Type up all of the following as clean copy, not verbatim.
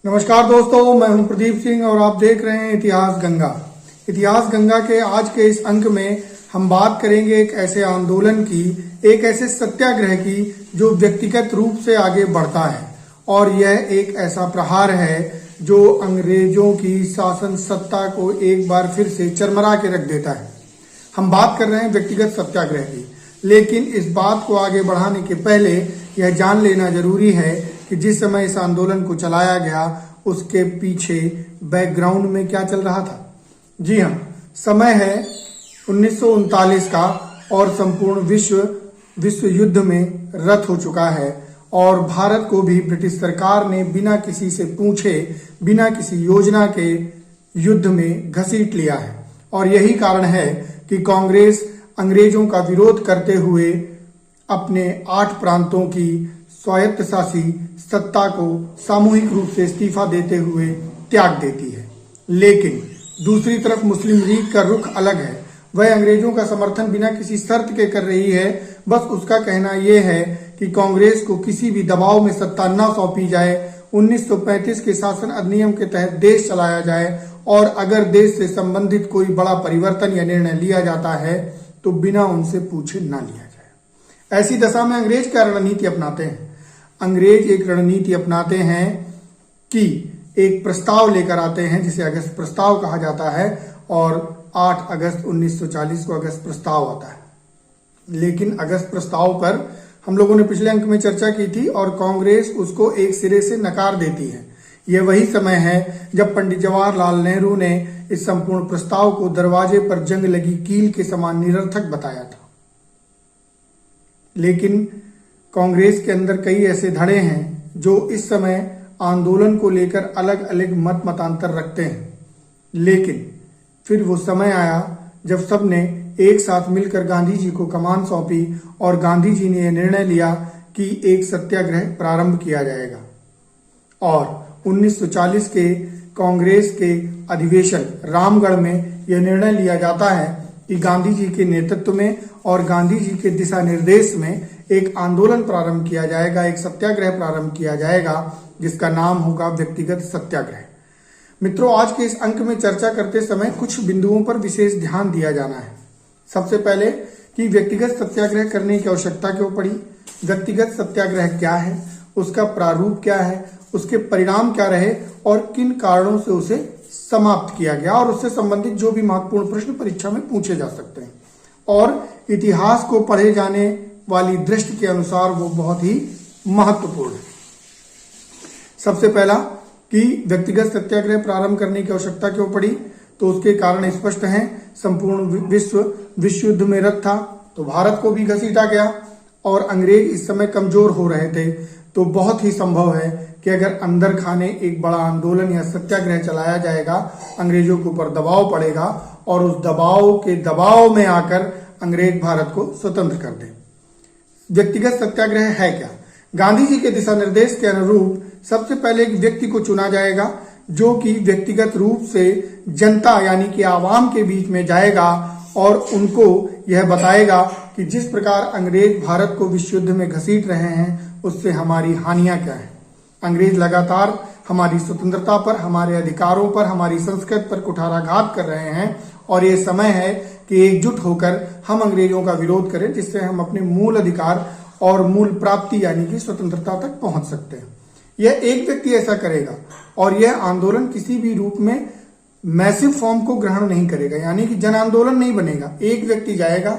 नमस्कार दोस्तों, मैं हूं प्रदीप सिंह और आप देख रहे हैं इतिहास गंगा। इतिहास गंगा के आज के इस अंक में हम बात करेंगे एक ऐसे आंदोलन की, एक ऐसे सत्याग्रह की जो व्यक्तिगत रूप से आगे बढ़ता है और यह एक ऐसा प्रहार है जो अंग्रेजों की शासन सत्ता को एक बार फिर से चरमरा के रख देता है। हम बात कर रहे हैं व्यक्तिगत सत्याग्रह की, लेकिन इस बात को आगे बढ़ाने के पहले यह जान लेना जरूरी है कि जिस समय इस आंदोलन को चलाया गया उसके पीछे बैकग्राउंड में क्या चल रहा था। जी हाँ, समय है 1939 का और संपूर्ण विश्व युद्ध में रत हो चुका है और भारत को भी ब्रिटिश सरकार ने बिना किसी से पूछे, बिना किसी योजना के युद्ध में घसीट लिया है। और यही कारण है कि कांग्रेस अंग्रेजों का विरोध करते हुए अपने 8 प्रांतों की स्वायत्तशासी सत्ता को सामूहिक रूप से इस्तीफा देते हुए त्याग देती है। लेकिन दूसरी तरफ मुस्लिम लीग का रुख अलग है। वह अंग्रेजों का समर्थन बिना किसी शर्त के कर रही है। बस उसका कहना यह है कि कांग्रेस को किसी भी दबाव में सत्ता न सौंपी जाए, 1935 के शासन अधिनियम के तहत देश चलाया जाए और अगर देश से संबंधित कोई बड़ा परिवर्तन या निर्णय लिया जाता है तो बिना उनसे पूछे न लिया जाए। ऐसी दशा में अंग्रेज क्या रणनीति अपनाते हैं? अंग्रेज एक रणनीति अपनाते हैं कि एक प्रस्ताव लेकर आते हैं जिसे अगस्त प्रस्ताव कहा जाता है और 8 अगस्त 1940 को अगस्त प्रस्ताव आता है। लेकिन अगस्त प्रस्ताव पर हम लोगों ने पिछले अंक में चर्चा की थी और कांग्रेस उसको एक सिरे से नकार देती है। यह वही समय है जब पंडित जवाहरलाल नेहरू ने इस संपूर्ण प्रस्ताव को दरवाजे पर जंग लगी कील के समान निरर्थक बताया था। लेकिन कांग्रेस के अंदर कई ऐसे धड़े हैं जो इस समय आंदोलन को लेकर अलग अलग मतांतर रखते हैं। लेकिन फिर वो समय आया जब सबने एक साथ मिलकर गांधी जी को कमान सौंपी और गांधी जी ने यह निर्णय लिया कि एक सत्याग्रह प्रारंभ किया जाएगा। और 1940 के कांग्रेस के अधिवेशन रामगढ़ में यह निर्णय लिया जाता है कि गांधी जी के नेतृत्व में और गांधी जी के दिशा निर्देश में एक आंदोलन प्रारंभ किया जाएगा, एक सत्याग्रह प्रारंभ किया जाएगा जिसका नाम होगा व्यक्तिगत सत्याग्रह। मित्रों, आज के इस अंक में चर्चा करते समय कुछ बिंदुओं पर विशेष ध्यान दिया जाना है। सबसे पहले कि व्यक्तिगत सत्याग्रह करने की आवश्यकता क्यों पड़ी, व्यक्तिगत सत्याग्रह क्या है, उसका प्रारूप क्या है, उसके परिणाम क्या रहे और किन कारणों से उसे समाप्त किया गया और उससे संबंधित जो भी महत्वपूर्ण प्रश्न परीक्षा में पूछे जा सकते हैं। और इतिहास को पढ़े जाने वाली दृष्टि के अनुसार वो बहुत ही महत्वपूर्ण है। सबसे पहला कि व्यक्तिगत सत्याग्रह प्रारंभ करने की आवश्यकता क्यों पड़ी, तो उसके कारण स्पष्ट हैं। संपूर्ण विश्व युद्ध में रत था तो भारत को भी घसीटा गया और अंग्रेज इस समय कमजोर हो रहे थे। तो बहुत ही संभव है कि अगर अंदर खाने एक बड़ा आंदोलन या सत्याग्रह चलाया जाएगा, अंग्रेजों के ऊपर दबाव पड़ेगा और उस दबाव में आकर अंग्रेज भारत को स्वतंत्र कर दें। व्यक्तिगत सत्याग्रह है क्या? गांधी जी के दिशा निर्देश के अनुरूप सबसे पहले एक व्यक्ति को चुना जाएगा जो कि व्यक्तिगत रूप से जनता यानी कि आवाम के बीच में जाएगा और उनको यह बताएगा कि जिस प्रकार अंग्रेज भारत को विश्व युद्ध में घसीट रहे हैं उससे हमारी हानियां क्या है। अंग्रेज लगातार हमारी स्वतंत्रता पर, हमारे अधिकारों पर, हमारी संस्कृति पर कुठाराघात कर रहे हैं और ये समय है कि एकजुट होकर हम अंग्रेजों का विरोध करें जिससे हम अपने मूल अधिकार और मूल प्राप्ति यानी कि स्वतंत्रता तक पहुंच सकते हैं। यह एक व्यक्ति ऐसा करेगा और यह आंदोलन किसी भी रूप में मैसिव फॉर्म को ग्रहण नहीं करेगा, यानी कि जन आंदोलन नहीं बनेगा। एक व्यक्ति जाएगा,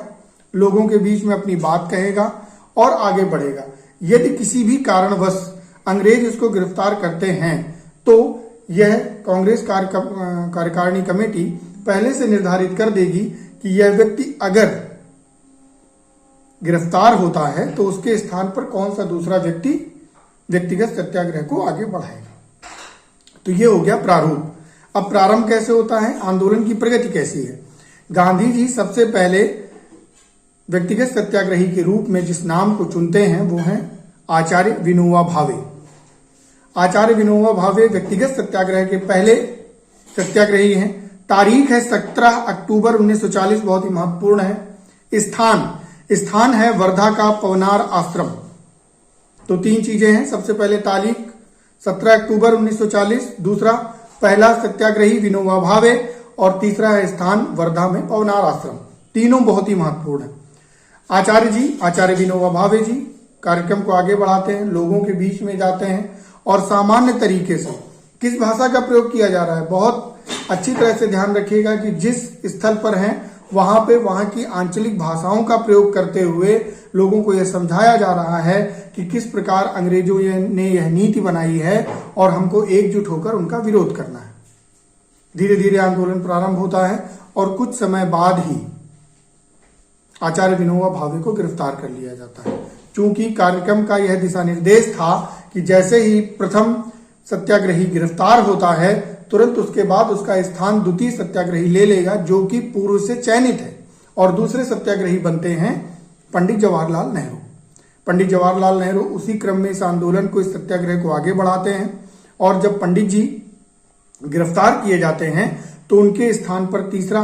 लोगों के बीच में अपनी बात कहेगा और आगे बढ़ेगा। यदि किसी भी कारणवश अंग्रेज उसको गिरफ्तार करते हैं तो यह कांग्रेस कार्यकारिणी कमेटी पहले से निर्धारित कर देगी कि यह व्यक्ति अगर गिरफ्तार होता है तो उसके स्थान पर कौन सा दूसरा व्यक्ति व्यक्तिगत सत्याग्रह को आगे बढ़ाएगा। तो यह हो गया प्रारूप। अब प्रारंभ कैसे होता है, आंदोलन की प्रगति कैसी है। गांधी जी सबसे पहले व्यक्तिगत सत्याग्रही के रूप में जिस नाम को चुनते हैं वो है आचार्य विनोबा भावे। आचार्य विनोबा भावे व्यक्तिगत सत्याग्रह के पहले सत्याग्रही हैं। तारीख है 17 अक्टूबर 1940, बहुत ही महत्वपूर्ण है। स्थान है वर्धा का पवनार आश्रम। तो 3 चीजें हैं। सबसे पहले तारीख 17 अक्टूबर 1940, दूसरा पहला सत्याग्रही विनोबा भावे और तीसरा है स्थान वर्धा में पवनार आश्रम। तीनों बहुत ही महत्वपूर्ण है। आचार्य विनोबा भावे जी कार्यक्रम को आगे बढ़ाते हैं, लोगों के बीच में जाते हैं और सामान्य तरीके से किस भाषा का प्रयोग किया जा रहा है, बहुत अच्छी तरह से ध्यान रखिएगा कि जिस स्थल पर हैं वहां पे वहां की आंचलिक भाषाओं का प्रयोग करते हुए लोगों को यह समझाया जा रहा है कि किस प्रकार अंग्रेजों ने यह नीति बनाई है और हमको एकजुट होकर उनका विरोध करना है। धीरे धीरे आंदोलन प्रारंभ होता है और कुछ समय बाद ही आचार्य विनोबा भावे को गिरफ्तार कर लिया जाता है। चूंकि कार्यक्रम का यह दिशा निर्देश था कि जैसे ही प्रथम सत्याग्रही गिरफ्तार होता है तुरंत उसके बाद उसका स्थान द्वितीय सत्याग्रही ले लेगा जो कि पूर्व से चयनित है, और दूसरे सत्याग्रही बनते हैं पंडित जवाहरलाल नेहरू। पंडित जवाहरलाल नेहरू उसी क्रम में इस आंदोलन को, इस सत्याग्रह को आगे बढ़ाते हैं और जब पंडित जी गिरफ्तार किए जाते हैं तो उनके स्थान पर तीसरा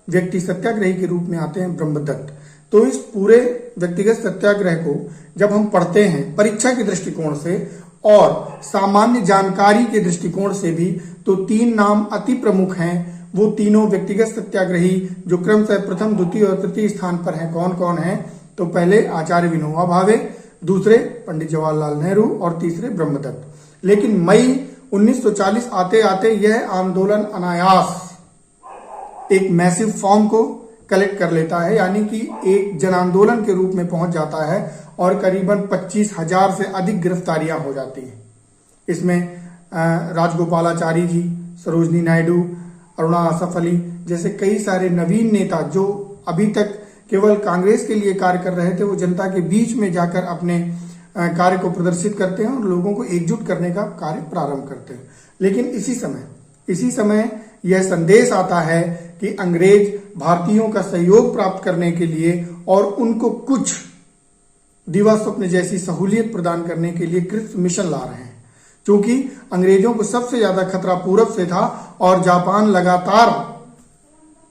व्यक्ति सत्याग्रही के रूप में आते हैं ब्रह्मदत्त। तो इस पूरे व्यक्तिगत सत्याग्रह को जब हम पढ़ते हैं परीक्षा के दृष्टिकोण से और सामान्य जानकारी के दृष्टिकोण से भी, तो तीन नाम अति प्रमुख हैं। वो तीनों व्यक्तिगत सत्याग्रही जो क्रमशः प्रथम, द्वितीय और तृतीय स्थान पर हैं, कौन कौन हैं? तो पहले आचार्य विनोबा भावे, दूसरे पंडित जवाहरलाल नेहरू और तीसरे ब्रह्मदत्त। लेकिन मई 1940 आते आते यह आंदोलन अनायास एक मैसिव फॉर्म को कलेक्ट कर लेता है, यानी कि एक जन आंदोलन के रूप में पहुंच जाता है और करीबन 25,000 से अधिक गिरफ्तारियां हो जाती हैं। इसमें राजगोपालाचारी जी, सरोजनी नायडू, अरुणा आसफ अली जैसे कई सारे नवीन नेता जो अभी तक केवल कांग्रेस के लिए कार्य कर रहे थे, वो जनता के बीच में जाकर अपने कार्य को प्रदर्शित करते हैं और लोगों को एकजुट करने का कार्य प्रारंभ करते हैं। लेकिन इसी समय यह संदेश आता है कि अंग्रेज भारतीयों का सहयोग प्राप्त करने के लिए और उनको कुछ दिवा स्वप्न जैसी सहूलियत प्रदान करने के लिए क्रिप्स मिशन ला रहे हैं। क्योंकि अंग्रेजों को सबसे ज्यादा खतरा पूरब से था और जापान लगातार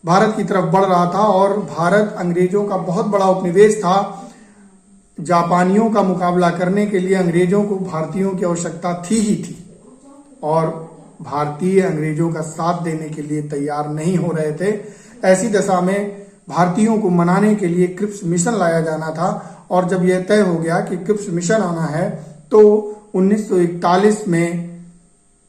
भारत की तरफ बढ़ रहा था और भारत अंग्रेजों का बहुत बड़ा उपनिवेश था। जापानियों का मुकाबला करने के लिए अंग्रेजों को भारतीयों की आवश्यकता थी ही थी और भारतीय अंग्रेजों का साथ देने के लिए तैयार नहीं हो रहे थे। ऐसी दशा में भारतीयों को मनाने के लिए क्रिप्स मिशन लाया जाना था और जब यह तय हो गया कि क्रिप्स मिशन आना है तो 1941 में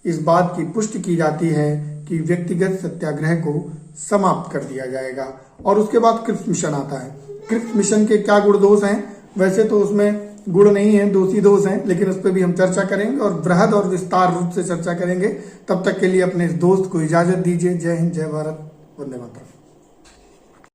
इस बात की पुष्टि की जाती है कि व्यक्तिगत सत्याग्रह को समाप्त कर दिया जाएगा और उसके बाद क्रिप्स मिशन आता है। क्रिप्स मिशन के क्या गुण दोष हैं? वैसे तो उसमें गुण नहीं है, दोषी दोष हैं, लेकिन उस पर भी हम चर्चा करेंगे और बृहद और विस्तार रूप से चर्चा करेंगे। तब तक के लिए अपने इस दोस्त को इजाजत दीजिए। जय हिंद, जय भारत, वंदे मातरम।